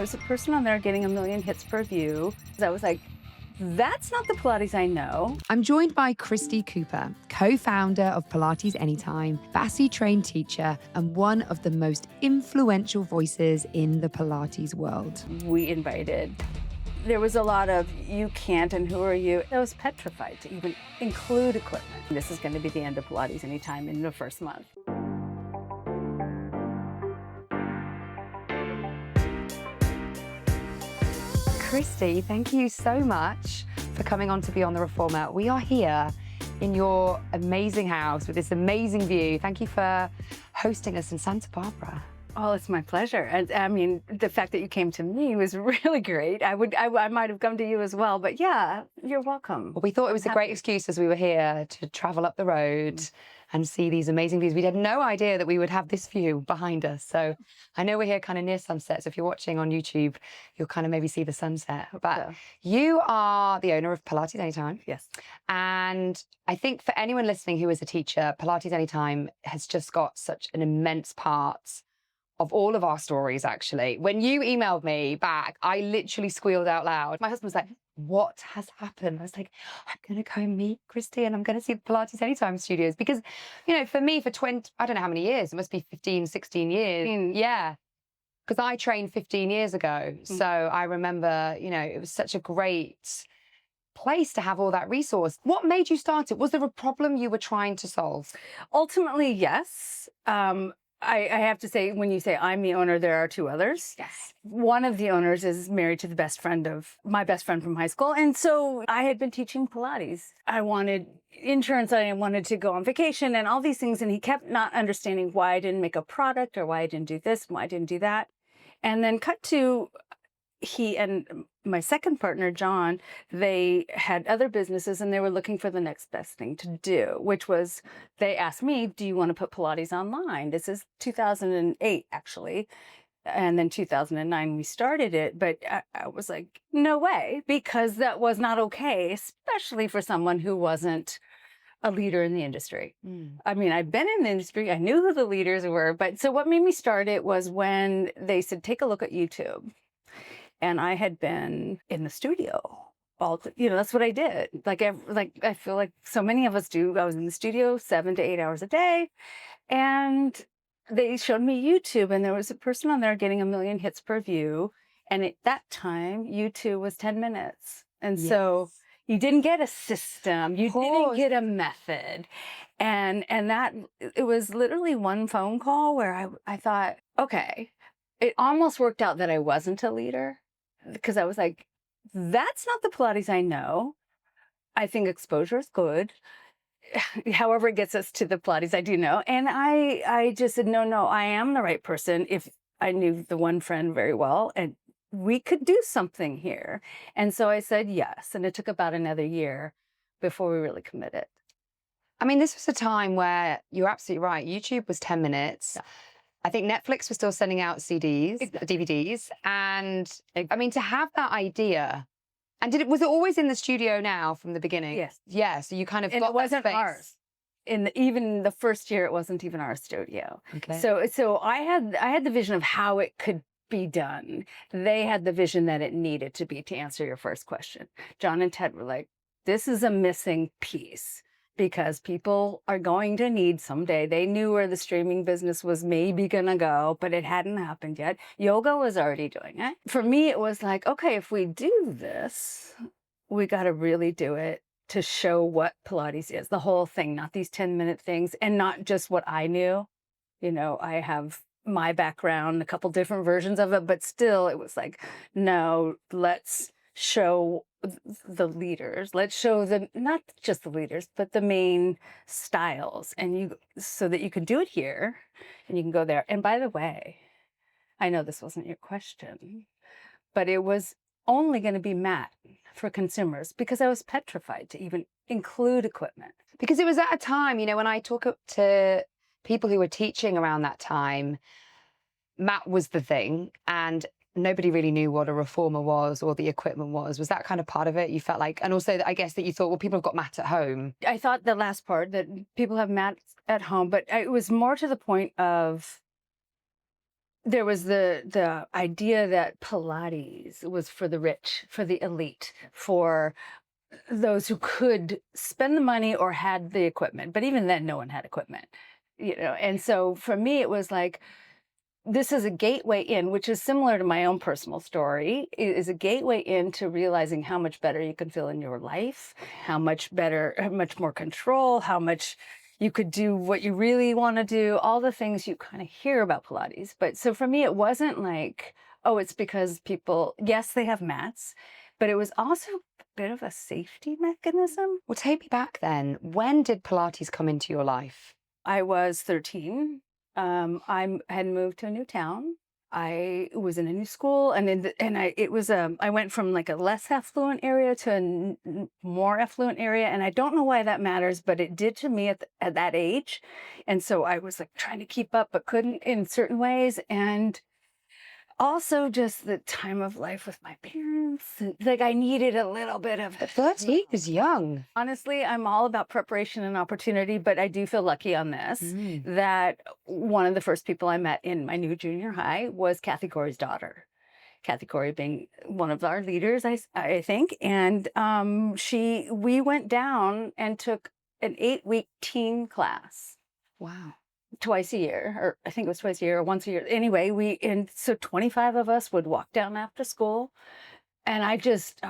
was a person on there getting 1 million hits per view. I was like, that's not the Pilates I know. I'm joined by Kristi Cooper, co-founder of Pilates Anytime, Bassi-trained teacher, and one of the most influential voices in the Pilates world. We invited. There was a lot of, you can't, and who are you? I was petrified to even include equipment. This is going to be the end of Pilates Anytime in the first month. Kristi, thank you so much for coming on to be on the Reformer. We are here in your amazing house with this amazing view. Thank you for hosting us in Santa Barbara. Oh, it's my pleasure. And I mean, the fact that you came to me was really great. I might have come to you as well, but yeah, you're welcome. Well, we thought it was a great excuse as we were here to travel up the road and see these amazing views. We had no idea that we would have this view behind us. So I know we're here kind of near sunset. So if you're watching on YouTube, you'll kind of maybe see the sunset. But you are the owner of Pilates Anytime. Yes. And I think for anyone listening who is a teacher, Pilates Anytime has just got such an immense part of all of our stories, actually. When you emailed me back, I literally squealed out loud. My husband was like, what has happened? I was like, I'm going to go meet Kristi and I'm going to see the Pilates Anytime studios. Because, you know, for me, for 20, I don't know how many years, it must be 15, 16 years. Yeah. Because I trained 15 years ago. So I remember, you know, it was such a great place to have all that resource. What made you start it? Was there a problem you were trying to solve? Ultimately, yes. I have to say, when you say I'm the owner, there are two others. Yes. One of the owners is married to the best friend of my best friend from high school. And so I had been teaching Pilates. I wanted insurance. I wanted to go on vacation and all these things. And he kept not understanding why I didn't make a product or why I didn't do this, why I didn't do that. And then cut to he and my second partner, John, they had other businesses and they were looking for the next best thing to do, which was they asked me, do you want to put Pilates online? This is 2008, actually. And then 2009, we started it. But I was like, no way, because that was not okay, especially for someone who wasn't a leader in the industry. I mean, I've been in the industry. I knew who the leaders were. But so what made me start it was when they said, take a look at YouTube. And I had been in the studio that's what I did. Like I feel like so many of us do. I was in the studio 7 to 8 hours a day. And they showed me YouTube and there was a person on there getting 1 million hits per view. And at that time, YouTube was 10 minutes. And so you didn't get a system. You didn't get a method. And that it was literally one phone call where I thought, okay, it almost worked out that I wasn't a leader. Because I was like, that's not the Pilates I know. I think exposure is good. However it gets us to the Pilates I do know. And I just said, no, I am the right person. If I knew the one friend very well and we could do something here. And so I said yes. And it took about another year before we really committed. I mean, this was a time where you're absolutely right. YouTube was 10 minutes. Yeah. I think Netflix was still sending out CDs, DVDs. And I mean, to have that idea, and was it always in the studio now from the beginning? Yes. Yeah, so you kind of and got it wasn't that space. Ours. Even the first year, it wasn't even our studio. Okay. So I had the vision of how it could be done. They had the vision that it needed to be to answer your first question. John and Ted were like, this is a missing piece. Because people are going to need someday. They knew where the streaming business was maybe going to go, but it hadn't happened yet. Yoga was already doing it. For me, it was like, okay, if we do this, we got to really do it to show what Pilates is, the whole thing, not these 10-minute things, and not just what I knew. You know, I have my background, a couple different versions of it, but still it was like, no, let's show the leaders. Let's show them, not just the leaders, but the main styles. And so that you can do it here and you can go there. And by the way, I know this wasn't your question, but it was only going to be mat for consumers because I was petrified to even include equipment. Because it was at a time, you know, when I talk to people who were teaching around that time, mat was the thing. And nobody really knew what a reformer was or the equipment was. Was that kind of part of it? You felt like, and also I guess that you thought, well, people have got mats at home. I thought the last part that people have mats at home, but it was more to the point of there was the idea that Pilates was for the rich, for the elite, for those who could spend the money or had the equipment. But even then, no one had equipment, And so for me, it was like, this is a gateway in, which is similar to my own personal story. It is a gateway into realizing how much better you can feel in your life, how much better, how much more control, how much you could do what you really want to do, all the things you kind of hear about Pilates. But so for me, it wasn't like, oh, it's because people, yes, they have mats, but it was also a bit of a safety mechanism. Well, take me back then. When did Pilates come into your life? I was 13. I had moved to a new town. I was in a new school, and I went from like a less affluent area to a more affluent area, and I don't know why that matters, but it did to me at that age, and so I was like trying to keep up, but couldn't in certain ways, and also just the time of life with my parents. Like I needed a little bit of. 13 is young. Honestly, I'm all about preparation and opportunity, but I do feel lucky on this that one of the first people I met in my new junior high was Kathy Corey's daughter. Kathy Corey being one of our leaders, I think. And we went down and took an 8-week teen class. Wow. Twice a year, or I think it was twice a year or once a year. Anyway, so 25 of us would walk down after school. And I just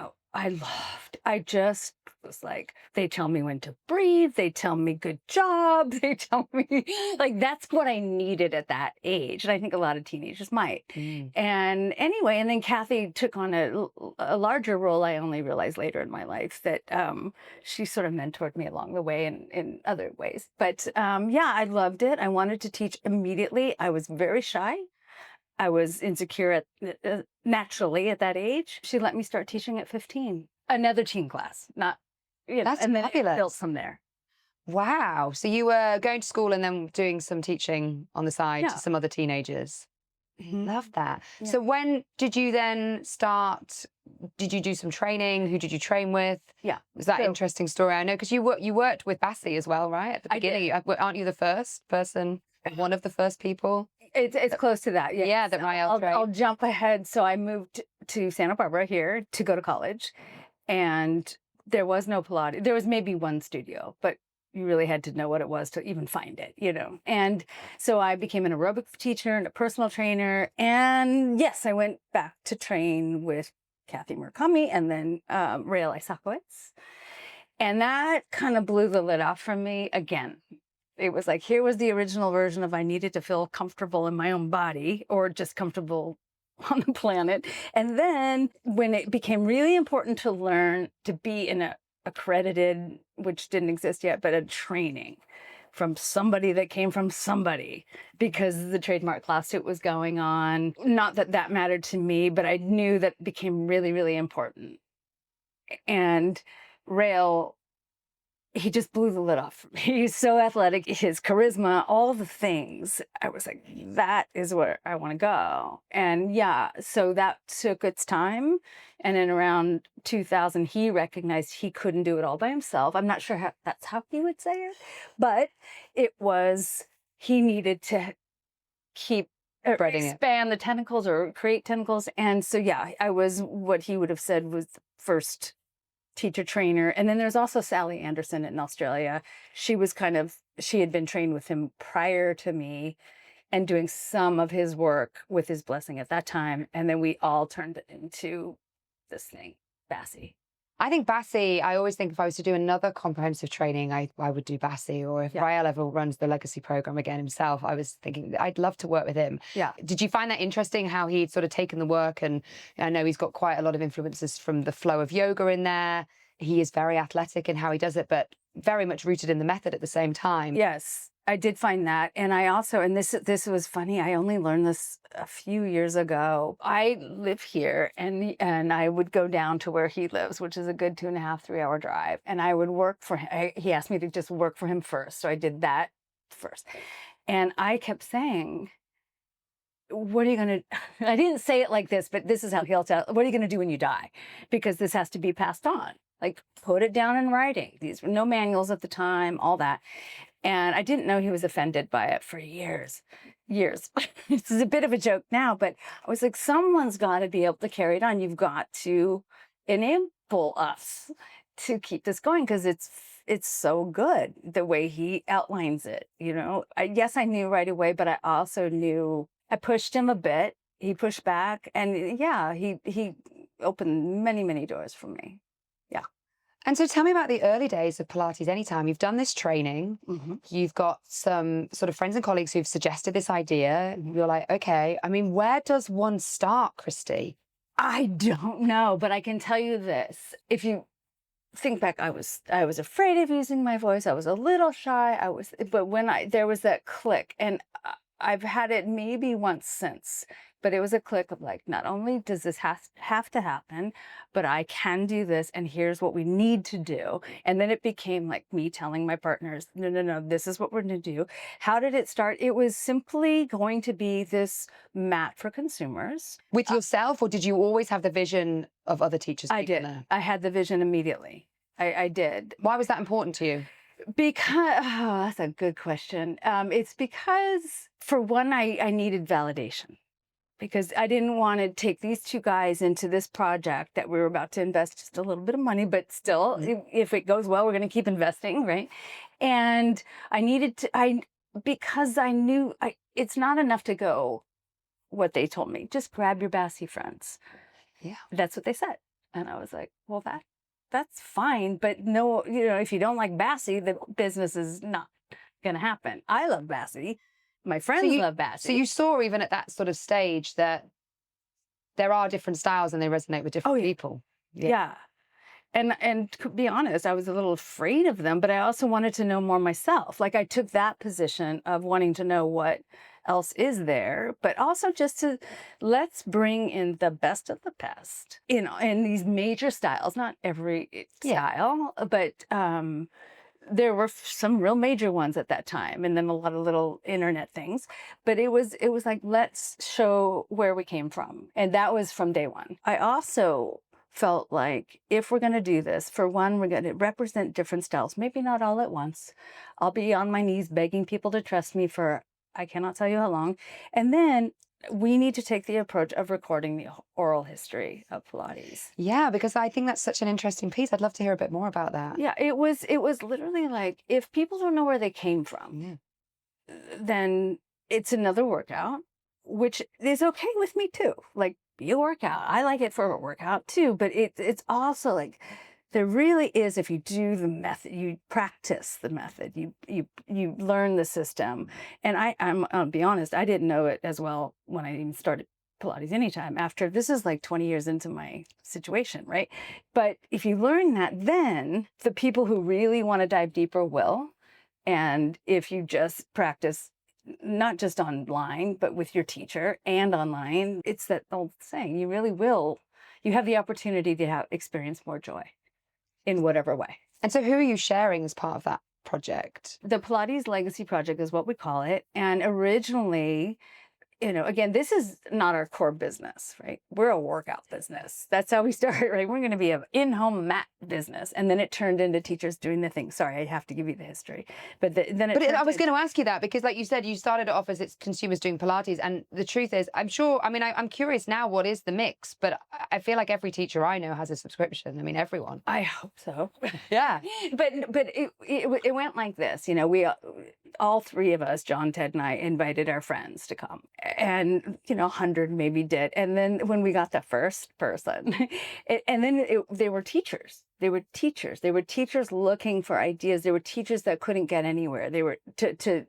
was like, they tell me when to breathe. They tell me good job. They tell me like, that's what I needed at that age. And I think a lot of teenagers might. And anyway, and then Kathy took on a larger role. I only realized later in my life that she sort of mentored me along the way in other ways. But yeah, I loved it. I wanted to teach immediately. I was very shy. I was insecure naturally at that age. She let me start teaching at 15. Another teen class, not, That's and then fabulous. it built from there. Wow. So you were going to school and then doing some teaching on the side to some other teenagers. Love that. Yeah. So when did you then start? Did you do some training? Who did you train with? Yeah. Was that interesting story? I know because you worked with Bassi as well, right? At the beginning, aren't you the first person, one of the first people? It's close to that. Yeah. Yeah, that Rael trained. I'll jump ahead. So I moved to Santa Barbara here to go to college, and there was no Pilates. There was maybe one studio, but you really had to know what it was to even find it, And so I became an aerobic teacher and a personal trainer. And yes, I went back to train with Kathy Murakami and then Rael Isacowitz. And that kind of blew the lid off from me again. It was like, here was the original version of I needed to feel comfortable in my own body or just comfortable on the planet. And then when it became really important to learn to be in a accredited, which didn't exist yet, but a training from somebody that came from somebody because the trademark lawsuit was going on. Not that that mattered to me, but I knew that became really, really important. And Rael, he just blew the lid off. He's so athletic, his charisma, all the things. I was like, that is where I want to go. And yeah, so that took its time. And in around 2000, he recognized he couldn't do it all by himself. I'm not sure that's how he would say it, but it was, he needed to keep expand the tentacles or create tentacles. And so, yeah, I was what he would have said was the first teacher trainer. And then there's also Sally Anderson in Australia. She had been trained with him prior to me and doing some of his work with his blessing at that time. And then we all turned it into this thing, Bassi. I think Bassi, I always think if I was to do another comprehensive training, I would do Bassi. Or if Rael ever runs the Legacy program again himself, I was thinking I'd love to work with him. Yeah. Did you find that interesting how he'd sort of taken the work? And I know he's got quite a lot of influences from the flow of yoga in there. He is very athletic in how he does it, but very much rooted in the method at the same time. Yes, I did find that. And I also, and this was funny, I only learned this a few years ago. I live here and I would go down to where he lives, which is a good 2.5-3 hour drive. And I would work for him. He asked me to just work for him first. So I did that first. And I kept saying, what are you going to, I didn't say it like this, but this is how he'll tell, what are you going to do when you die? Because this has to be passed on. Like, put it down in writing. These were no manuals at the time, all that. And I didn't know he was offended by it for years. years. This is a bit of a joke now, but I was like, someone's got to be able to carry it on. You've got to enable us to keep this going because it's so good the way he outlines it. Yes, I knew right away, but I also knew I pushed him a bit. He pushed back, and yeah, he opened many, many doors for me. Yeah. And so tell me about the early days of Pilates Anytime. You've done this training. Mm-hmm. You've got some sort of friends and colleagues who've suggested this idea. Mm-hmm. You're like, okay, I mean, where does one start, Kristi? I don't know, but I can tell you this. If you think back, I was afraid of using my voice. I was a little shy. But when there was that click, and I've had it maybe once since, but it was a click of like, not only does this have to happen, but I can do this, and here's what we need to do. And then it became like me telling my partners, no, this is what we're going to do. How did it start? It was simply going to be this mat for consumers. With yourself, or did you always have the vision of other teachers? I did. There? I had the vision immediately. I did. Why was that important to you? Because, that's a good question. It's because, for one, I needed validation. Because I didn't want to take these two guys into this project that we were about to invest just a little bit of money, but still, if it goes well, we're going to keep investing, right? And I needed to, because I knew it's not enough to go what they told me. Just grab your Bassy friends. Yeah. That's what they said. And I was like, well, that's fine. But no, if you don't like Bassy, the business is not going to happen. I love Bassy. My friends love Bassy. So you saw even at that sort of stage that there are different styles and they resonate with different people. Yeah. And to be honest, I was a little afraid of them, but I also wanted to know more myself. Like I took that position of wanting to know what else is there, but also just to let's bring in the best of the best, in these major styles, not every style, but there were some real major ones at that time, and then a lot of little internet things. But it was like, let's show where we came from. And that was from day one. I also felt like if we're going to do this, for one, we're going to represent different styles, maybe not all at once. I'll be on my knees begging people to trust me for, I cannot tell you how long. And then we need to take the approach of recording the oral history of Pilates. Yeah, because I think that's such an interesting piece. I'd love to hear a bit more about that. Yeah, it was literally like, if people don't know where they came from, then it's another workout, which is okay with me too. Like, be a workout. I like it for a workout too, but it's also like, there really is, if you do the method, you practice the method, you learn the system. And I'll be honest, I didn't know it as well when I even started Pilates Anytime. After, this is like 20 years into my situation, right? But if you learn that, then the people who really want to dive deeper will. And if you just practice, not just online, but with your teacher and online, it's that old saying, you really will, you have the opportunity to experience more joy in whatever way. And so who are you sharing as part of that project? The Pilates Legacy Project is what we call it. And originally, again, this is not our core business, right? We're a workout business. That's how we started, right? We're going to be an in-home mat business. And then it turned into teachers doing the thing. Sorry, I have to give you the history. But I was going to ask you that, because like you said, you started it off as it's consumers doing Pilates. And the truth is, I'm curious now, what is the mix? But I feel like every teacher I know has a subscription. I mean, everyone. I hope so. Yeah. But it went like this. We all three of us, John, Ted, and I, invited our friends to come. And 100 maybe did. And then when we got the first person, they were teachers. They were teachers. They were teachers looking for ideas. They were teachers that couldn't get anywhere. They were to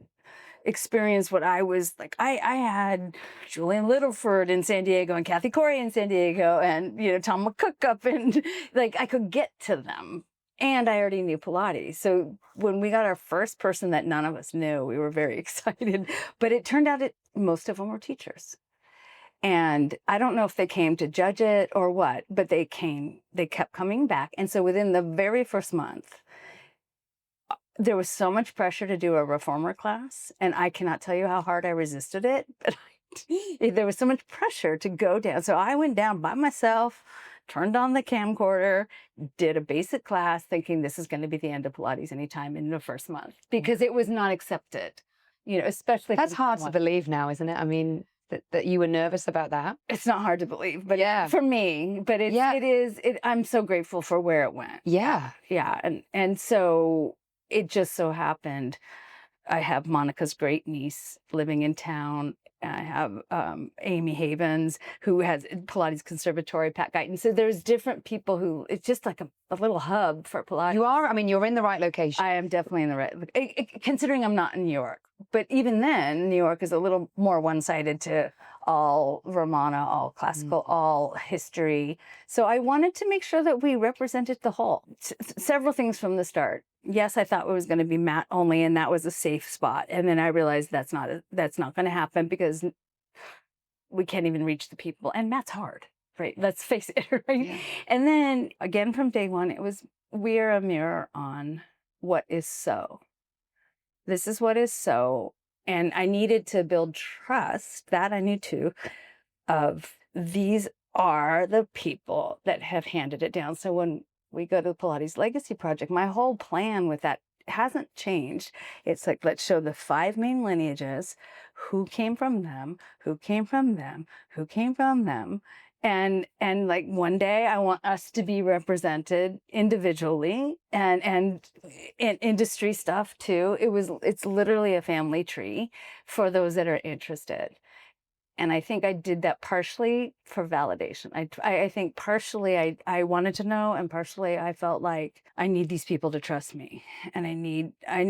experience what I was like. I had Julian Littleford in San Diego and Kathy Corey in San Diego and Tom McCook up, and like I could get to them. And I already knew Pilates. So when we got our first person that none of us knew, we were very excited. But it turned out most of them were teachers. And I don't know if they came to judge it or what, but they kept coming back. And so within the very first month, there was so much pressure to do a reformer class. And I cannot tell you how hard I resisted it, but there was so much pressure to go down. So I went down by myself, turned on the camcorder, did a basic class thinking this is going to be the end of Pilates Anytime in the first month, because it was not accepted. especially That's for hard to someone. believe now, isn't it? I mean, that you were nervous about that. It's not hard to believe, but Yeah. for me, but Yeah. I'm so grateful for where it went. Yeah. Yeah. And so it just so happened I have Monica's great niece living in town. I have Amy Havens, who has Pilates Conservatory, Pat Guyton. So there's different people who, it's just like a little hub for Pilates. You are, I mean, you're in the right location. I am definitely in the right, considering I'm not in New York. But even then, New York is a little more one-sided to all Ramana, all classical, all history. So I wanted to make sure that we represented the whole. Several things from the start. Yes, I thought it was going to be mat only, and that was a safe spot. And then I realized that's not going to happen because we can't even reach the people. And mat's hard, right? Let's face it, right? Yeah. And then again, from day one, it was, we're a mirror on what is so. This is what is so. And I needed to build trust, that I knew too, of these are the people that have handed it down. So when we go to the Pilates Legacy Project, my whole plan with that hasn't changed. It's like, let's show the 5 main lineages, who came from them, who came from them, who came from them. And like one day I want us to be represented individually and in industry stuff too. It's literally a family tree for those that are interested. And I think I did that partially for validation. I think partially I wanted to know, and partially I felt like I need these people to trust me, and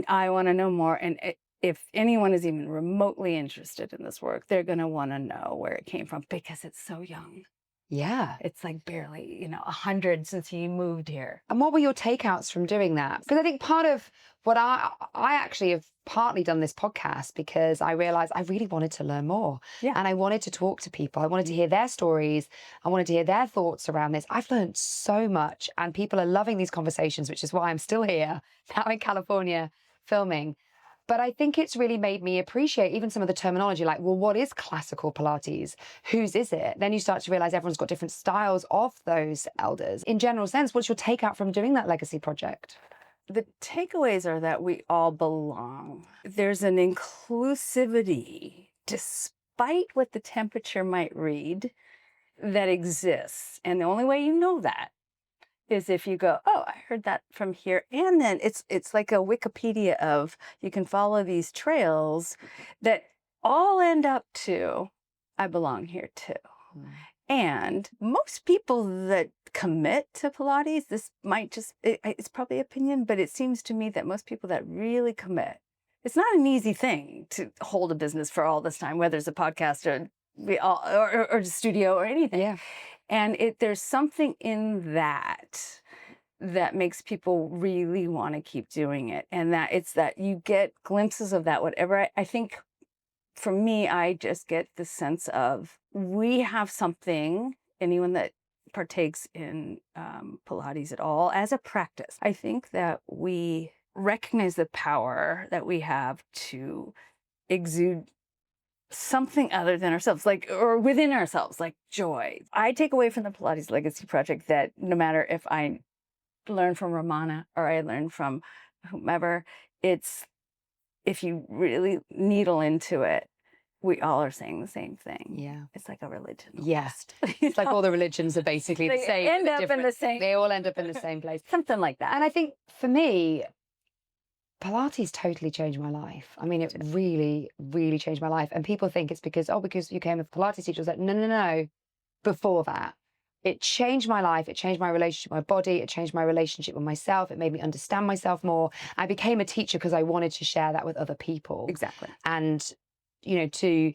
I want to know more. And if anyone is even remotely interested in this work, they're going to want to know where it came from because it's so young. Yeah. It's like barely, 100 since he moved here. And what were your takeouts from doing that? Because I think part of what I actually have partly done this podcast because I realized I really wanted to learn more. Yeah. And I wanted to talk to people. I wanted to hear their stories. I wanted to hear their thoughts around this. I've learned so much, and people are loving these conversations, which is why I'm still here now in California filming. But I think it's really made me appreciate even some of the terminology, like, well, what is classical Pilates? Whose is it? Then you start to realize everyone's got different styles of those elders. In general sense, what's your takeout from doing that legacy project? The takeaways are that we all belong. There's an inclusivity, despite what the temperature might read, that exists. And the only way you know that is if you go, oh, I heard that from here. And then it's like a Wikipedia of, you can follow these trails that all end up to, I belong here too. And most people that commit to Pilates, this might just, it's probably opinion, but it seems to me that most people that really commit, it's not an easy thing to hold a business for all this time, whether it's a podcast or a studio or anything. Yeah. And there's something in that makes people really want to keep doing it. And that it's that you get glimpses of that, whatever. I think for me, I just get the sense of we have something, anyone that partakes in Pilates at all as a practice. I think that we recognize the power that we have to exude something other than ourselves, like, or within ourselves, like joy. I take away from the Pilates Legacy Project that no matter if I learn from Ramana or I learn from whomever, it's, if you really needle into it, we all are saying the same thing. Yeah. It's like a religion. Yes. It's like all the religions are basically the same. End up in the same. They all end up in the same place. Something like that. And I think for me, Pilates totally changed my life. I mean, it really, really changed my life. And people think it's because you came with Pilates teacher. I was like, no. Before that, it changed my life. It changed my relationship with my body. It changed my relationship with myself. It made me understand myself more. I became a teacher because I wanted to share that with other people. Exactly. And, to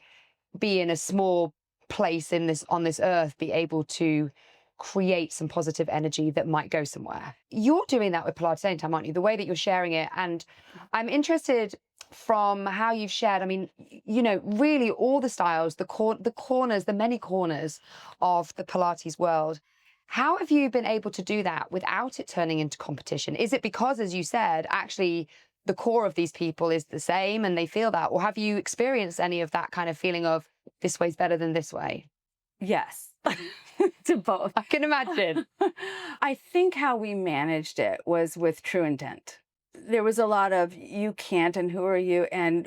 be in a small place on this earth, be able to create some positive energy that might go somewhere. You're doing that with Pilates Anytime, aren't you? The way that you're sharing it. And I'm interested from how you've shared, I mean, really all the styles, the corners, the many corners of the Pilates world. How have you been able to do that without it turning into competition? Is it because, as you said, actually the core of these people is the same and they feel that? Or have you experienced any of that kind of feeling of this way's better than this way? Yes, to both. I can imagine. I think how we managed it was with true intent. There was a lot of you can't and who are you, and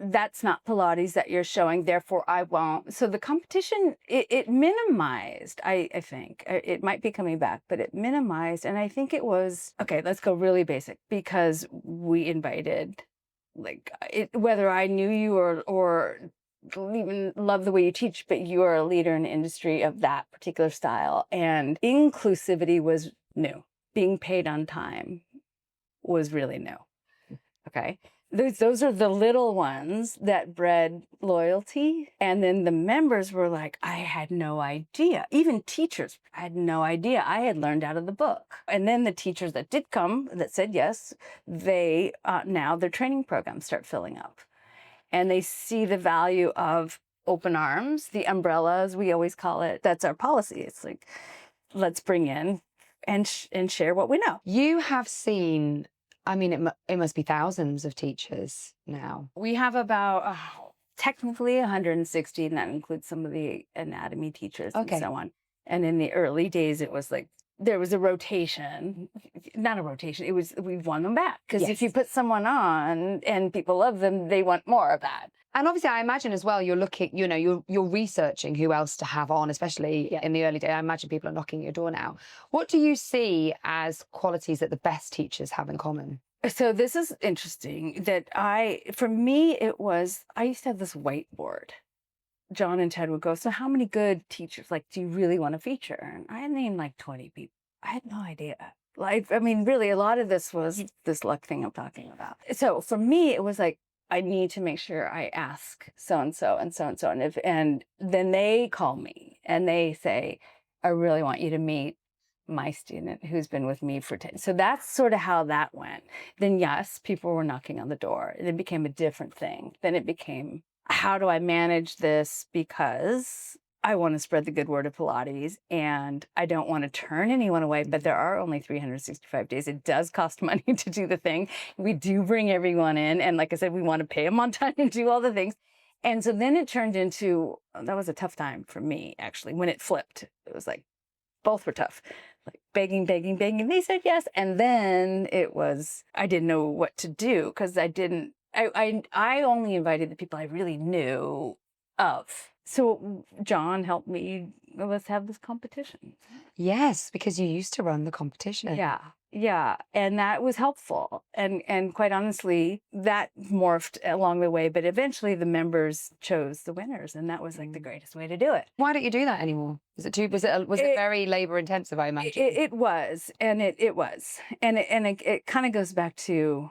that's not Pilates that you're showing, therefore I won't. So the competition, it minimized, I think. It might be coming back, but it minimized. And I think it was, okay, let's go really basic, because we invited, like, whether I knew you or even love the way you teach, but you are a leader in the industry of that particular style. And inclusivity was new. Being paid on time was really new. Okay. Those are the little ones that bred loyalty. And then the members were like, I had no idea. Even teachers had no idea. I had learned out of the book. And then the teachers that did come, that said yes, they now their training programs start filling up. And they see the value of open arms, the umbrellas, we always call it. That's our policy. It's like, let's bring in and share what we know. You have seen, I mean, it must be thousands of teachers now. We have about technically 160, and that includes some of the anatomy teachers and so on. And in the early days, it was like, there was a rotation, not a rotation. It was, we won them back. Because if you put someone on and people love them, they want more of that. And obviously, I imagine as well, you're looking, you know, you're researching who else to have on, especially in the early days. I imagine people are knocking at your door now. What do you see as qualities that the best teachers have in common? So this is interesting that for me, it was, I used to have this whiteboard. John and Ted would go, so how many good teachers, like, do you really want to feature? And I named like 20 people. I had no idea. Like, I mean, really, a lot of this was this luck thing I'm talking about. So for me, it was like, I need to make sure I ask so-and-so and so-and-so. And then they call me and they say, I really want you to meet my student who's been with me for 10. So that's sort of how that went. Then yes, people were knocking on the door. It became a different thing. Then it became, how do I manage this? Because I want to spread the good word of Pilates and I don't want to turn anyone away, but there are only 365 days. It does cost money to do the thing. We do bring everyone in. And like I said, we want to pay them on time and do all the things. And so then it turned into, that was a tough time for me, actually, when it flipped. It was like, both were tough, like begging. They said yes. And then it was, I didn't know what to do because I only invited the people I really knew of. So John helped me, let's have this competition. Yes, because you used to run the competition. Yeah. And that was helpful. And quite honestly, that morphed along the way, but eventually the members chose the winners. And that was like the greatest way to do it. Why don't you do that anymore? Was it very labor intensive, I imagine? It was, and it was. And it kind of goes back to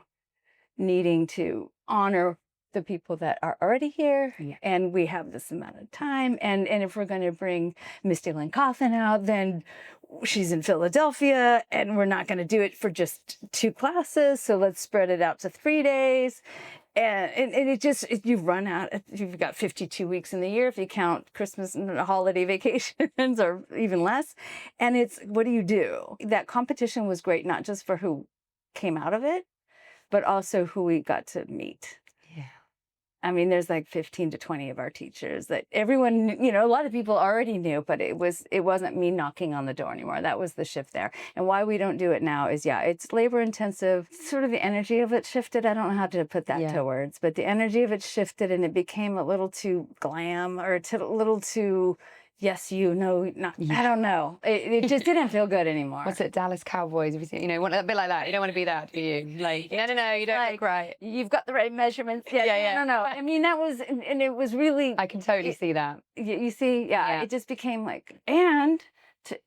needing to honor the people that are already here, and we have this amount of time. And if we're going to bring Misty Lynn Coffin out, then she's in Philadelphia, and we're not going to do it for just 2 classes. So let's spread it out to 3 days. And it just, you run out, you've got 52 weeks in the year if you count Christmas and holiday vacations or even less. And it's, what do you do? That competition was great, not just for who came out of it, but also who we got to meet. I mean, there's like 15 to 20 of our teachers that everyone, a lot of people already knew, but it wasn't me knocking on the door anymore. That was the shift there. And why we don't do it now is, it's labor intensive. Sort of the energy of it shifted. I don't know how to put that to words, but the energy of it shifted and it became a little too glam or a little too, yes, not. I don't know. It just didn't feel good anymore. What's it, Dallas Cowboys? Everything, a bit like that. You don't want to be that, do you? Like, no, you don't look right. You've got the right measurements. No. I mean, that was, and it was really. I can totally see that. You see, it just became like, and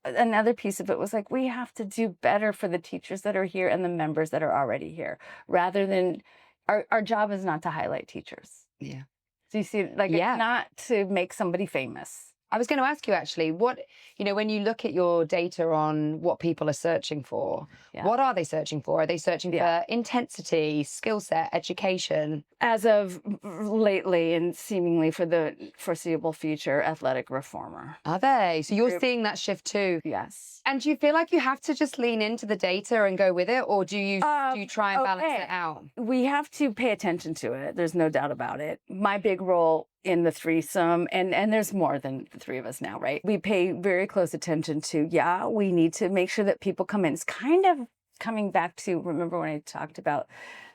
another piece of it was like, we have to do better for the teachers that are here and the members that are already here, rather than, our job is not to highlight teachers. Yeah. So you see, it's not to make somebody famous. I was going to ask you actually, what, when you look at your data on what people are searching for, what are they searching for? Are they searching for intensity, skill set, education? As of lately and seemingly for the foreseeable future, athletic reformer. Are they? So you're seeing that shift too? Yes. And do you feel like you have to just lean into the data and go with it? Or do you try and balance it out? We have to pay attention to it. There's no doubt about it. My big role in the threesome, and there's more than the 3 of us now, right? We pay very close attention to, we need to make sure that people come in. It's kind of coming back to, remember when I talked about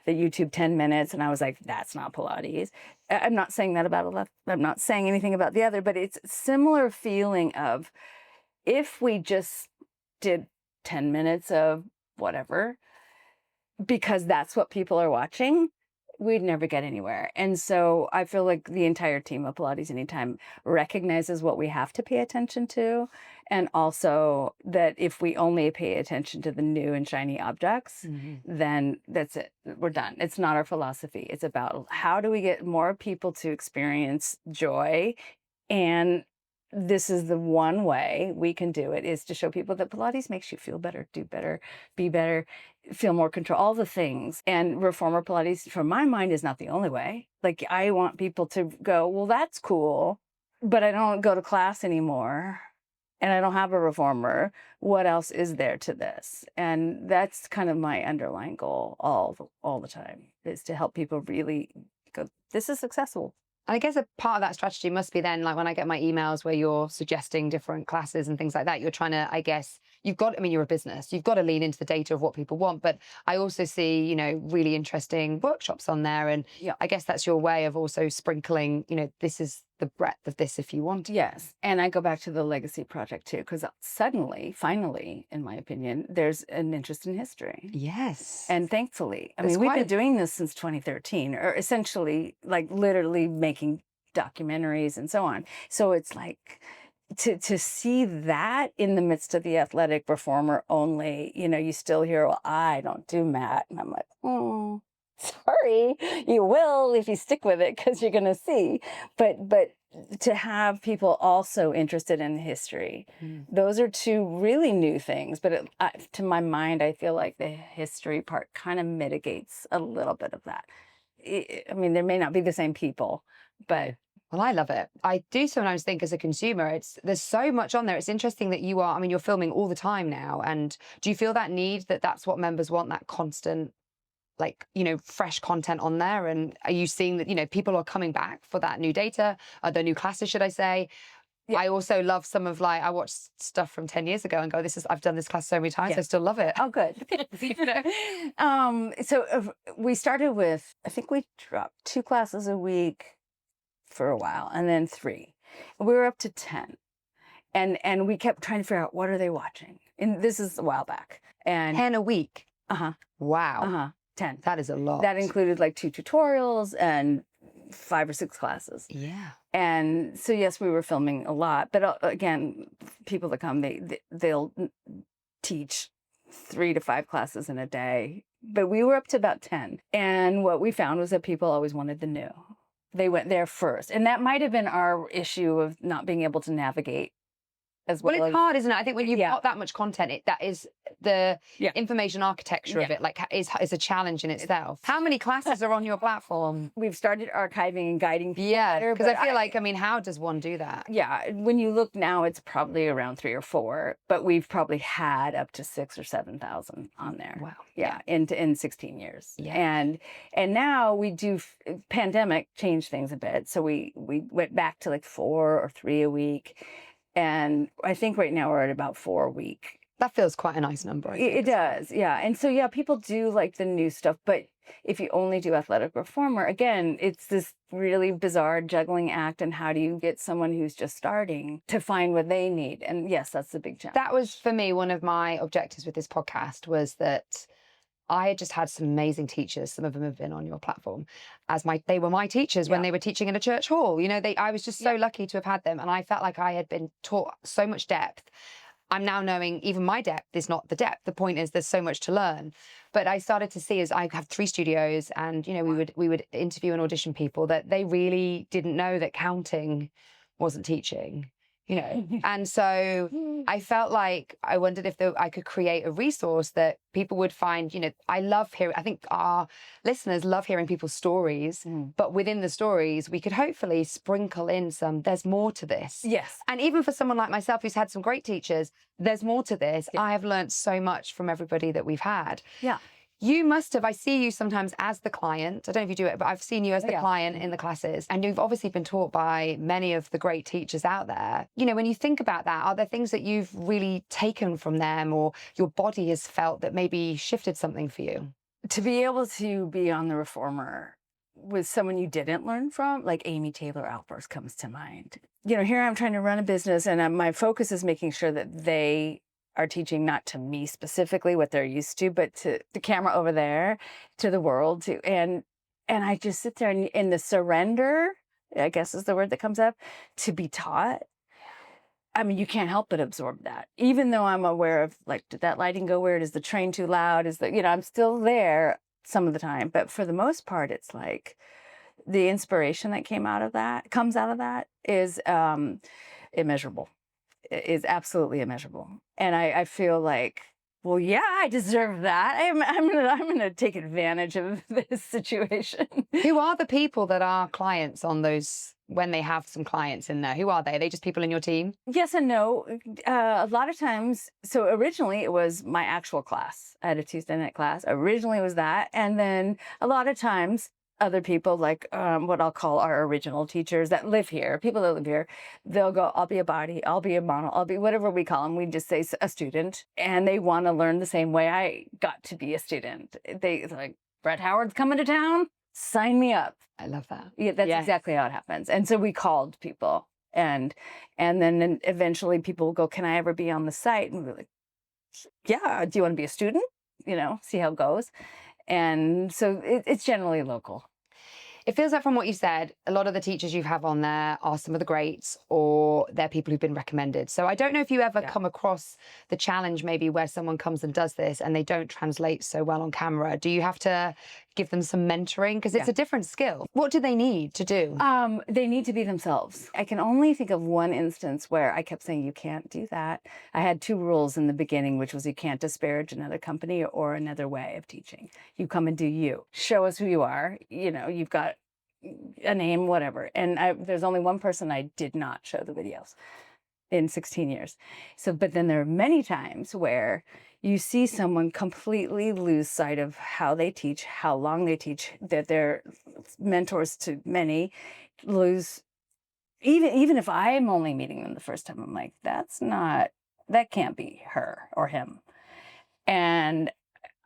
the YouTube 10 minutes. And I was like, that's not Pilates. I'm not saying that about a left. I'm not saying anything about the other, but it's a similar feeling of if we just did 10 minutes of whatever, because that's what people are watching, we'd never get anywhere. And so I feel like the entire team of Pilates Anytime recognizes what we have to pay attention to. And also that if we only pay attention to the new and shiny objects, then that's it. We're done. It's not our philosophy. It's about how do we get more people to experience joy. And this is the one way we can do it, is to show people that Pilates makes you feel better, do better, be better, feel more control, all the things. And reformer Pilates, from my mind, is not the only way. Like, I want people to go, well, that's cool, but I don't go to class anymore and I don't have a reformer. What else is there to this? And that's kind of my underlying goal all the time, is to help people really go, this is successful. I guess a part of that strategy must be then, like when I get my emails where you're suggesting different classes and things like that, you're trying to, I guess, you're a business, you've got to lean into the data of what people want. But I also see, really interesting workshops on there. And I guess that's your way of also sprinkling, this is the breadth of this if you want. Yes. And I go back to the Legacy Project too, because suddenly, finally, in my opinion, there's an interest in history. Yes. And thankfully, we've been doing this since 2013, or essentially like literally making documentaries and so on. So it's like to see that in the midst of the athletic reformer only, you still hear, well, I don't do mat. And I'm like, sorry, you will if you stick with it, because you're going to see. But to have people also interested in history, those are two really new things. But to my mind, I feel like the history part kind of mitigates a little bit of that. There may not be the same people, but... Well, I love it. I do sometimes think as a consumer, there's so much on there. It's interesting that you're filming all the time now. And do you feel that need, that's what members want, that constant, fresh content on there? And are you seeing that, people are coming back for that new data, the new classes, should I say? Yeah. I also love some of I watch stuff from 10 years ago and go, I've done this class so many times. I still love it. Oh, good. So we started with, I think we dropped 2 classes a week for a while, and then 3. We were up to 10. And we kept trying to figure out, what are they watching? And this is a while back. And 10 a week. Wow. 10. That is a lot. That included 2 tutorials and 5 or 6 classes. Yeah. And so, yes, we were filming a lot. But again, people that come, they'll teach 3 to 5 classes in a day. But we were up to about 10. And what we found was that people always wanted the new. They went there first. And that might have been our issue of not being able to navigate as well. Well, it's hard, isn't it? I think when you've got that much content, that is the information architecture of it, is a challenge in itself. How many classes are on your platform? We've started archiving and guiding people. Yeah, because I feel how does one do that? Yeah, when you look now, it's probably around 3 or 4, but we've probably had up to 6,000 or 7,000 on there. Wow. Yeah, in 16 years. Yeah. And now we do, pandemic changed things a bit. So we went back to 4 or 3 a week. And I think right now we're at about 4 a week. That feels quite a nice number. It does, yeah. And so, people do like the new stuff. But if you only do athletic reformer, again, it's this really bizarre juggling act. And how do you get someone who's just starting to find what they need? And yes, that's the big challenge. That was, for me, one of my objectives with this podcast, was that I had just had some amazing teachers. Some of them have been on your platform they were my teachers when they were teaching in a church hall. I was just so lucky to have had them. And I felt like I had been taught so much depth. I'm now knowing even my depth is not the depth. The point is there's so much to learn. But I started to see, as I have 3 studios, and, we would interview and audition people, that they really didn't know that counting wasn't teaching. And so I felt like I wondered if I could create a resource that people would find, I think our listeners love hearing people's stories, but within the stories, we could hopefully sprinkle in there's more to this. Yes. And even for someone like myself, who's had some great teachers, there's more to this. Yeah. I have learned so much from everybody that we've had. Yeah. You must have, I see you sometimes as the client. I don't know if you do it, but I've seen you as the client in the classes. And you've obviously been taught by many of the great teachers out there. When you think about that, are there things that you've really taken from them, or your body has felt that maybe shifted something for you? to be able to be on the reformer with someone you didn't learn from, like Amy Taylor Alpers comes to mind. Here I'm trying to run a business, and my focus is making sure that they are teaching not to me specifically what they're used to, but to the camera over there, to the world too. And I just sit there and in the surrender, I guess is the word that comes up, to be taught. I mean, you can't help but absorb that, even though I'm aware of, like, did that lighting go weird? Is the train too loud? I'm still there some of the time. But for the most part, it's like the inspiration that comes out of that is immeasurable, is absolutely immeasurable. And I feel like, well, yeah, I deserve that. I'm gonna take advantage of this situation. Who are the people that are clients on those, when they have some clients in there? Who are they? Are they just people in your team? Yes and no. A lot of times, so originally it was my actual class. I had a Tuesday night class. Originally it was that. And then a lot of times other people, like what I'll call our original teachers that live here, people that live here, they'll go, I'll be a body, I'll be a model, I'll be whatever we call them. We just say a student. And they want to learn the same way I got to be a student. It's like, Brett Howard's coming to town, sign me up. I love that. Yeah, that's exactly how it happens. And so we called people, and then eventually people will go, can I ever be on the site? And we're like, yeah, do you want to be a student? See how it goes. And so it's generally local. It feels like from what you said, a lot of the teachers you have on there are some of the greats, or they're people who've been recommended. So I don't know if you ever come across the challenge maybe where someone comes and does this and they don't translate so well on camera. Do you have to give them some mentoring? Because it's a different skill. What do they need to do? They need to be themselves. I can only think of one instance where I kept saying, you can't do that. I had 2 rules in the beginning, which was you can't disparage another company or another way of teaching. You come and do you. Show us who you are. You've got a name, whatever. And there's only one person I did not show the videos in 16 years. So, but then there are many times where you see someone completely lose sight of how they teach, how long they teach, that they're mentors to many, lose, even if I'm only meeting them the first time, I'm like, that can't be her or him. And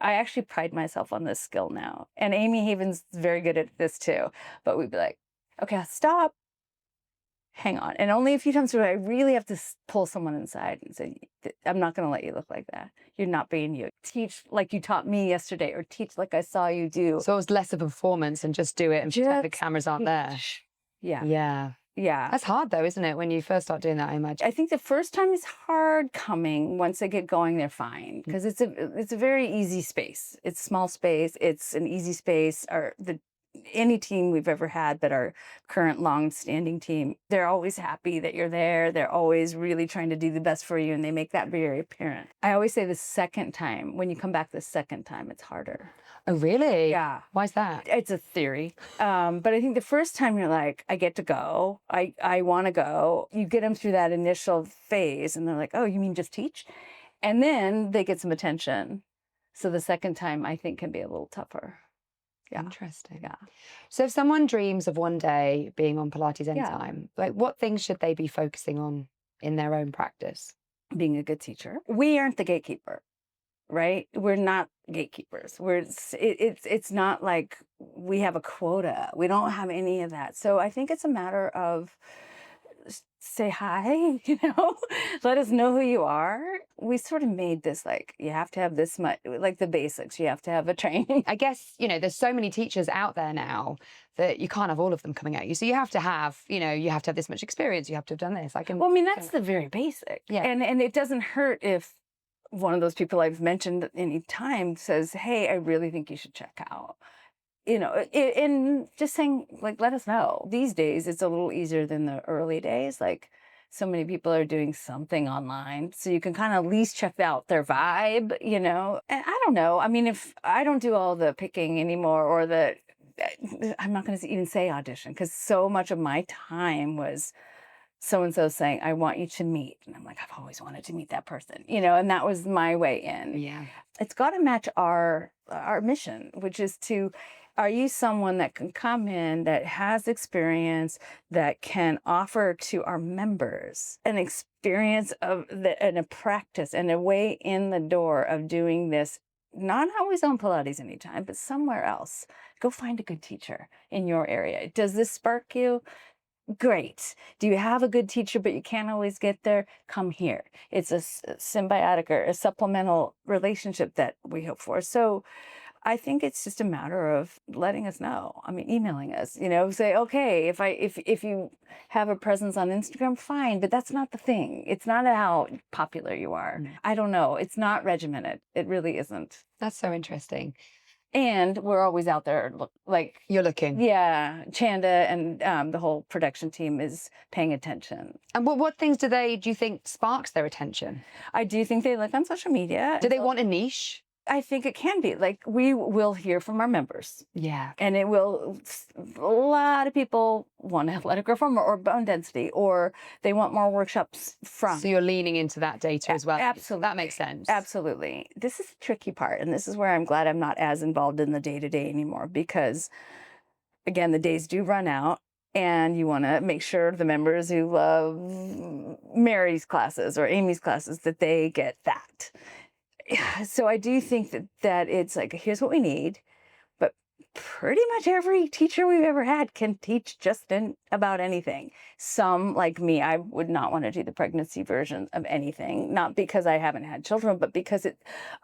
I actually pride myself on this skill now. And Amy Haven's very good at this too. But we'd be like, okay, stop. Hang on. And only a few times do I really have to pull someone inside and say, I'm not going to let you look like that. You're not being you. Teach like you taught me yesterday, or teach like I saw you do. So it was less of a performance and just do it and pretend the cameras aren't there. Yeah. Yeah. Yeah. That's hard though, isn't it? When you first start doing that, I imagine. I think the first time is hard coming. Once they get going, they're fine. Because it's a very easy space. It's small space. It's an easy space. Any team we've ever had, but our current long-standing team, they're always happy that you're there. They're always really trying to do the best for you, and they make that very apparent. I always say the second time, when you come back the second time, it's harder. Oh, really? Yeah. Why is that? It's a theory. But I think the first time you're like, I get to go. I want to go. You get them through that initial phase, and they're like, oh, you mean just teach? And then they get some attention. So the second time, I think, can be a little tougher. Yeah. Interesting. Yeah. So if someone dreams of one day being on Pilates Anytime, like what things should they be focusing on in their own practice? Being a good teacher. We aren't the gatekeeper, right? We're not gatekeepers. It's not like we have a quota. We don't have any of that. So I think it's a matter of say hi, let us know who you are. We sort of made this like, you have to have this much, like the basics, you have to have a training. I guess, there's so many teachers out there now that you can't have all of them coming at you. So you have to have, you have to have this much experience. You have to have done this. That's the very basic. Yeah. And it doesn't hurt if one of those people I've mentioned any time says, hey, I really think you should check out. And just saying, like, let us know. These days, it's a little easier than the early days. Like, so many people are doing something online. So you can kind of at least check out their vibe, And I don't know. I mean, if I don't do all the picking anymore, or I'm not going to even say audition, because so much of my time was so-and-so saying, I want you to meet. And I'm like, I've always wanted to meet that person, and that was my way in. Yeah. It's got to match our mission, which is are you someone that can come in, that has experience, that can offer to our members an experience and a practice and a way in the door of doing this not always on Pilates Anytime, but somewhere else. Go find a good teacher in your area. Does this spark you? Great. Do you have a good teacher, but you can't always get there? Come here. It's a symbiotic or a supplemental relationship that we hope for. So I think it's just a matter of letting us know. I mean, emailing us, say, okay, if you have a presence on Instagram, fine, but that's not the thing. It's not how popular you are. I don't know. It's not regimented. It really isn't. That's so interesting. And we're always out there, You're looking. Yeah, Chanda and the whole production team is paying attention. And what things do you think sparks their attention? I do think they look on social media. Do they want a niche? I think it can be. We will hear from our members. Yeah. And a lot of people want athletic reformer or bone density, or they want more workshops from. So you're leaning into that data as well. Absolutely. That makes sense. Absolutely. This is the tricky part. And this is where I'm glad I'm not as involved in the day-to-day anymore, because again, the days do run out. And you want to make sure the members who love Mary's classes or Amy's classes, that they get that. So I do think that it's here's what we need, but pretty much every teacher we've ever had can teach just about anything. Some, like me, I would not want to do the pregnancy version of anything, not because I haven't had children, but because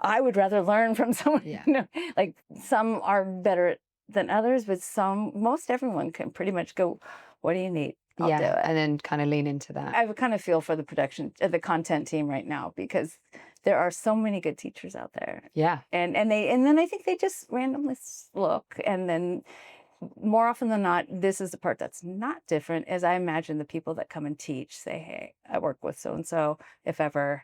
I would rather learn from someone. Yeah. Some are better than others, but most everyone can pretty much go, what do you need? I'll do it. And then kind of lean into that. I kind of feel for the content team right now, because there are so many good teachers out there. Yeah. And then I think they just randomly look, and then more often than not, this is the part that's not different, as I imagine the people that come and teach say, hey, I work with so-and-so. If ever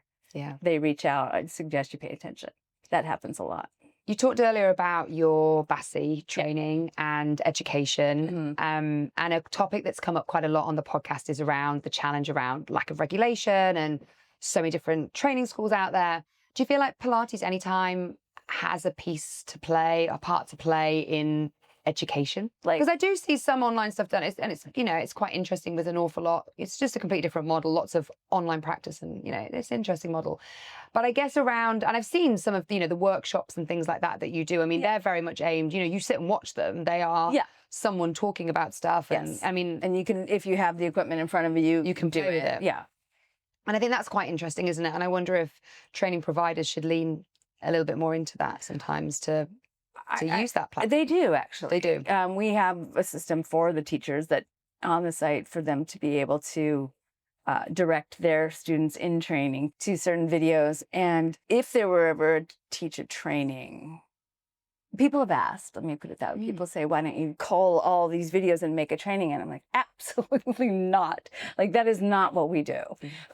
they reach out, I'd suggest you pay attention. That happens a lot. You talked earlier about your BASI training and education. And a topic that's come up quite a lot on the podcast is around the challenge around lack of regulation and so many different training schools out there. Do you feel like Pilates Anytime has a part to play in education? Because I do see some online stuff done, and it's quite interesting with an awful lot. It's just a completely different model, lots of online practice, and it's an interesting model. But I guess and I've seen some of the workshops and things like that you do. I mean, they're very much aimed, you sit and watch them. They are someone talking about stuff. And I mean, and you can, if you have the equipment in front of you, you can do it. Yeah. And I think that's quite interesting, isn't it? And I wonder if training providers should lean a little bit more into that sometimes to use that platform. They do, actually. They do. We have a system for the teachers that on the site for them to be able to direct their students in training to certain videos. And if there were ever a teacher training, people have asked, let me put it that way. People say, why don't you cull all these videos and make a training? And I'm like, absolutely not. That is not what we do.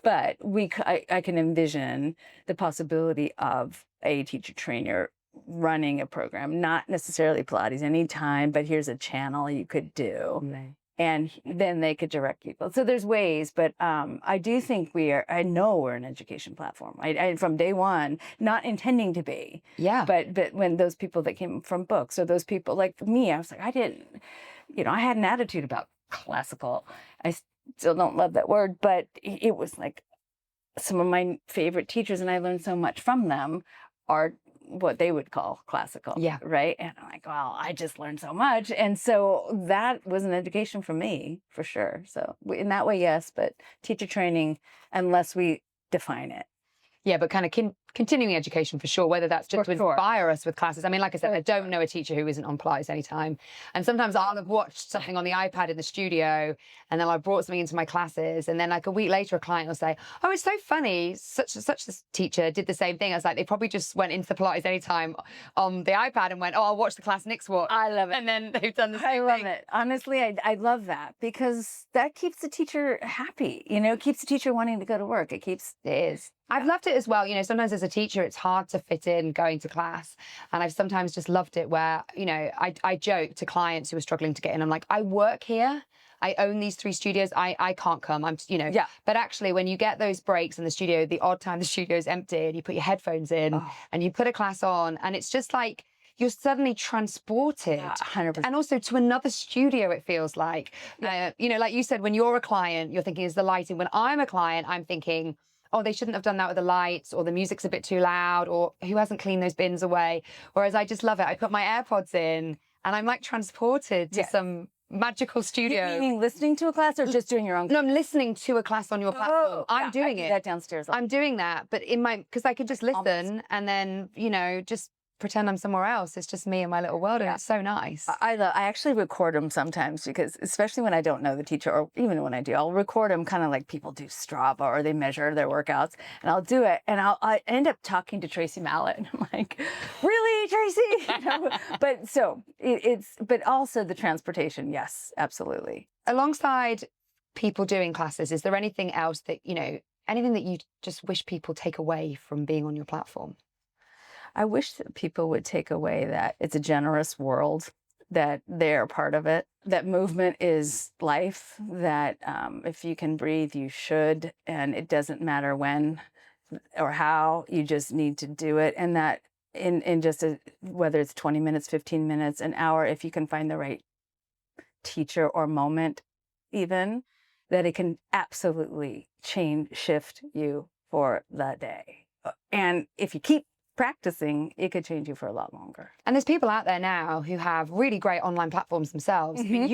But I can envision the possibility of a teacher trainer running a program, not necessarily Pilates Anytime, but here's a channel you could do. And then they could direct people. So there's ways, but I do think I know we're an education platform. I from day one, not intending to be. Yeah. But when those people that came from books, or those people like me, I was like, I had an attitude about classical. I still don't love that word, but it was like some of my favorite teachers, and I learned so much from them, are what they would call classical. Yeah. Right. And I'm like, well, I just learned so much. And so that was an education for me, for sure. So in that way, yes, but teacher training, unless we define it. Yeah, but kind of continuing education for sure, whether that's just to inspire us with classes. I mean, like I said, I don't know a teacher who isn't on Pilates Anytime. And sometimes I'll have watched something on the iPad in the studio, and then I brought something into my classes, and then like a week later, a client will say, oh, it's so funny, such a teacher did the same thing. I was like, they probably just went into the Pilates Anytime on the iPad and went, oh, I'll watch the class next watch. I love it. And then they've done the same thing. I love it. Honestly, I love that, because that keeps the teacher happy. Keeps the teacher wanting to go to work. It is. I've loved it as well. Sometimes as a teacher, it's hard to fit in going to class. And I've sometimes just loved it where, I joke to clients who are struggling to get in. I'm like, I work here. I own these 3 studios. I can't come. Yeah. But actually, when you get those breaks in the studio, the odd time the studio is empty, and you put your headphones in and you put a class on, and it's just like, you're suddenly transported 100%. and also to another studio, it feels like. Like you said, when you're a client, you're thinking, is the lighting? When I'm a client, I'm thinking, oh, they shouldn't have done that with the lights, or the music's a bit too loud, or who hasn't cleaned those bins away. Whereas I just love it. I put my AirPods in and I'm like transported to some magical studio. Meaning listening to a class or just doing your own? No, I'm listening to a class on your platform. I'm doing I do it. that downstairs. I'm doing that, but because I could just listen and then, just pretend I'm somewhere else. It's just me and my little world, and it's so nice. I actually record them sometimes because, especially when I don't know the teacher, or even when I do, I'll record them kind of like people do Strava or they measure their workouts, and I'll do it, and I end up talking to Tracy Mallet, and I'm like, really, Tracy? But also the transportation, yes, absolutely. Alongside people doing classes, is there anything else that, anything that you just wish people take away from being on your platform? I wish that people would take away that it's a generous world, that they're part of it, that movement is life, that if you can breathe, you should, and it doesn't matter when or how, you just need to do it. And that in just whether it's 20 minutes, 15 minutes, an hour, if you can find the right teacher or moment, even, that it can absolutely shift you for the day. And if you keep practicing, it could change you for a lot longer. And there's people out there now who have really great online platforms themselves. But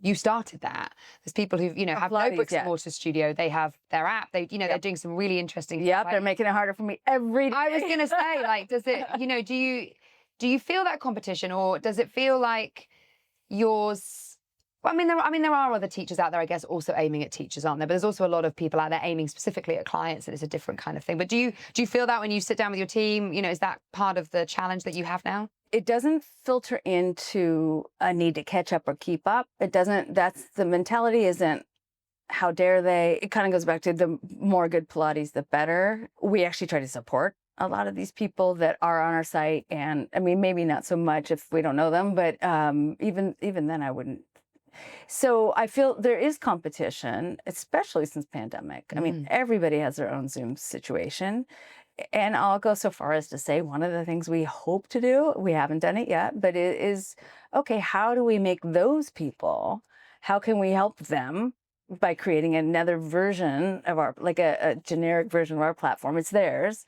you started that. There's people who have no bricks and mortar studio. They have their app. They they're doing some really interesting. Yep, they're making it harder for me every day. I was gonna say, like, does it? Do you feel that competition, or does it feel like yours? Well, there are other teachers out there, I guess, also aiming at teachers, aren't there? But there's also a lot of people out there aiming specifically at clients, and it's a different kind of thing. But do you feel that when you sit down with your team? Is that part of the challenge that you have now? It doesn't filter into a need to catch up or keep up. It doesn't. That's the mentality. Isn't how dare they? It kind of goes back to the more good Pilates, the better. We actually try to support a lot of these people that are on our site, and maybe not so much if we don't know them, but even then, I wouldn't. So I feel there is competition, especially since pandemic. Everybody has their own Zoom situation. And I'll go so far as to say one of the things we hope to do, we haven't done it yet, but it is, okay, how do we make those people, how can we help them by creating another version of our, like a generic version of our platform? It's theirs.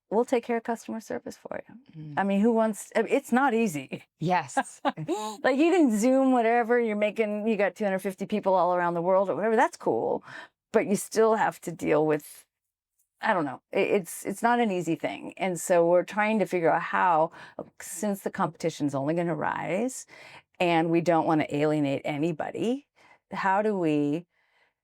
We'll take care of customer service for you. Who wants, it's not easy. Yes. Like you can Zoom whatever, you got 250 people all around the world or whatever, that's cool. But you still have to deal with, I don't know, it's not an easy thing. And so we're trying to figure out how, since the competition's only going to rise and we don't want to alienate anybody, how do we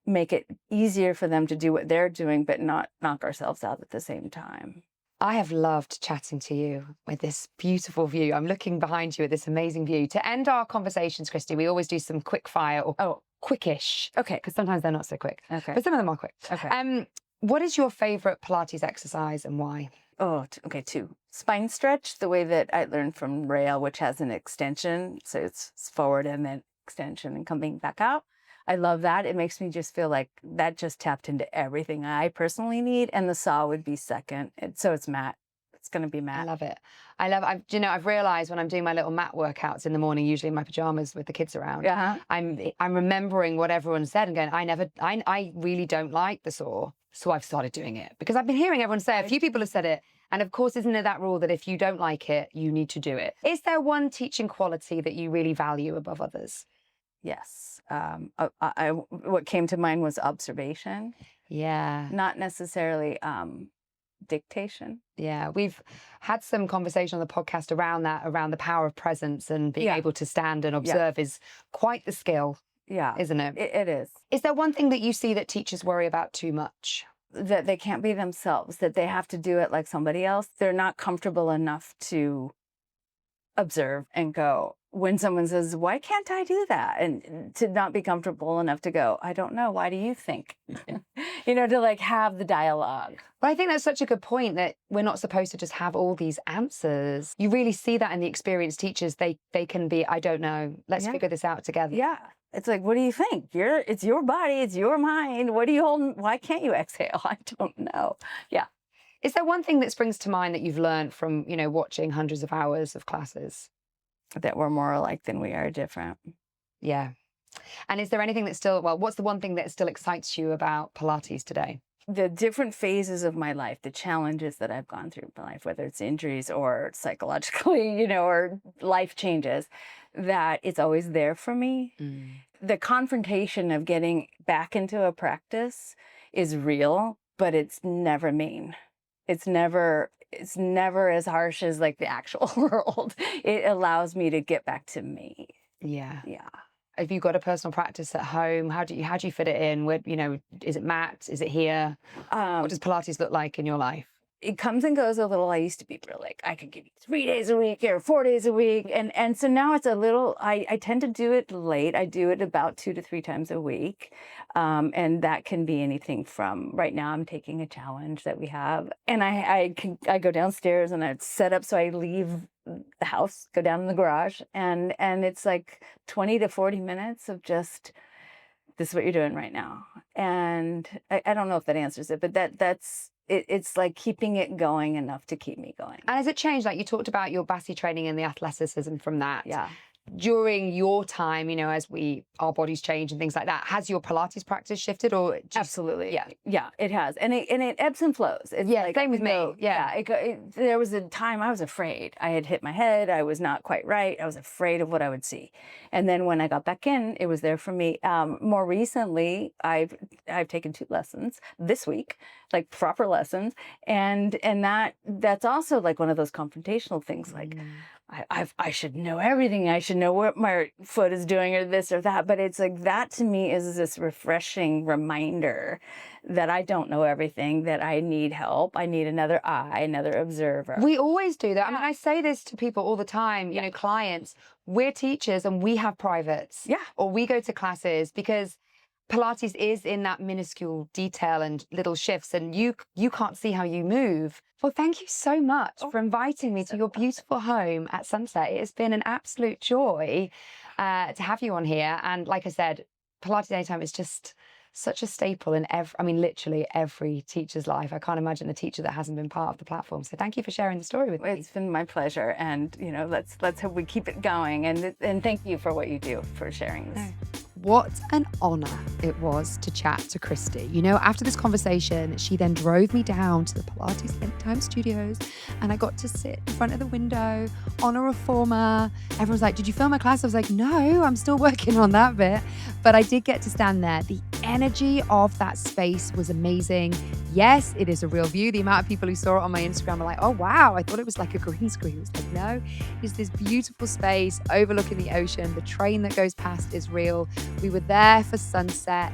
make it easier for them to do what they're doing, but not knock ourselves out at the same time? I have loved chatting to you with this beautiful view. I'm looking behind you at this amazing view. To end our conversations, Kristi, we always do some quick fire or quickish. Okay. Because sometimes they're not so quick. Okay. But some of them are quick. Okay. What is your favorite Pilates exercise and why? Oh, okay, 2. Spine stretch, the way that I learned from Rael, which has an extension. So it's forward and then extension and coming back out. I love that. It makes me just feel like that just tapped into everything I personally need. And the saw would be second. So it's mat. It's going to be mat. I love it. I've realized when I'm doing my little mat workouts in the morning, usually in my pajamas with the kids around, I'm remembering what everyone said and going, I really don't like the saw. So I've started doing it because I've been hearing everyone say, a few people have said it. And of course, isn't there that rule that if you don't like it, you need to do it? Is there one teaching quality that you really value above others? Yes. What came to mind was observation. Yeah. Not necessarily dictation. Yeah. We've had some conversation on the podcast around that, around the power of presence, and being able to stand and observe is quite the skill. Yeah. Isn't it? It is. Is there one thing that you see that teachers worry about too much? That they can't be themselves, that they have to do it like somebody else. They're not comfortable enough to observe and go, when someone says, why can't I do that? And to not be comfortable enough to go, I don't know. Why do you think? To like have the dialogue. But I think that's such a good point, that we're not supposed to just have all these answers. You really see that in the experienced teachers. They can be, I don't know, let's figure this out together. Yeah. It's like, what do you think? It's your body, it's your mind. What are you holding? Why can't you exhale? I don't know. Yeah. Is there one thing that springs to mind that you've learned from, watching hundreds of hours of classes? That we're more alike than we are different. Yeah. And is there anything that what's the one thing that still excites you about Pilates today? the different phases of my life, the challenges that I've gone through in my life, whether it's injuries or psychologically, or life changes, that it's always there for me. The confrontation of getting back into a practice is real, but it's never mean. It's never as harsh as like the actual world. It allows me to get back to me. Yeah. Yeah. Have you got a personal practice at home? How do you fit it in? Where, is it mat? Is it here? What does Pilates look like in your life? It comes and goes a little. I used to be like, I could give you 3 days a week or 4 days a week. And so now it's a little, I tend to do it late. I do it about 2 to 3 times a week. And that can be anything from, right now I'm taking a challenge that we have. And I go downstairs and I set up, so I leave the house, go down in the garage. And it's like 20 to 40 minutes of just, this is what you're doing right now. And I don't know if that answers it, but it's like keeping it going enough to keep me going. And has it changed? Like you talked about your Bassi training and the athleticism from that. Yeah. During your time, as our bodies change and things like that, has your Pilates practice shifted or just... Absolutely. Yeah, it has. And it ebbs and flows. It's like, same with me. There was a time I was afraid. I had hit my head. I was not quite right. I was afraid of what I would see. And then when I got back in, it was there for me. More recently, I've taken 2 lessons this week, like proper lessons. And that's also like one of those confrontational things, like, I should know everything. I should know what my foot is doing or this or that. But it's like, that to me is this refreshing reminder that I don't know everything, that I need help. I need another eye, another observer. We always do that. I mean, I say this to people all the time, clients, we're teachers and we have privates. Yeah. Or we go to classes because Pilates is in that minuscule detail and little shifts, and you can't see how you move. Well, thank you so much for inviting me to your beautiful home at Sunset. It has been an absolute joy to have you on here. And like I said, Pilates Anytime is just such a staple in literally every teacher's life. I can't imagine a teacher that hasn't been part of the platform. So thank you for sharing the story with me. It's been my pleasure. And, let's hope we keep it going. And thank you for what you do, for sharing this. What an honor it was to chat to Kristi. After this conversation, she then drove me down to the Pilates Anytime studios and I got to sit in front of the window on a reformer. Everyone's like, did you film a class? I was like, no, I'm still working on that bit. But I did get to stand there. The energy of that space was amazing. Yes, it is a real view. The amount of people who saw it on my Instagram were like, oh, wow, I thought it was like a green screen. It was like, no, it's this beautiful space overlooking the ocean. The train that goes past is real. We were there for sunset.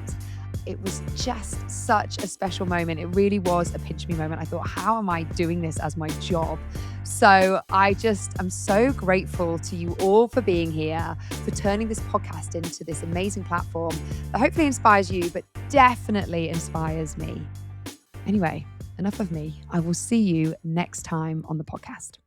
It was just such a special moment. It really was a pinch me moment. I thought, how am I doing this as my job? So I'm so grateful to you all for being here, for turning this podcast into this amazing platform that hopefully inspires you, but definitely inspires me. Anyway, enough of me. I will see you next time on the podcast.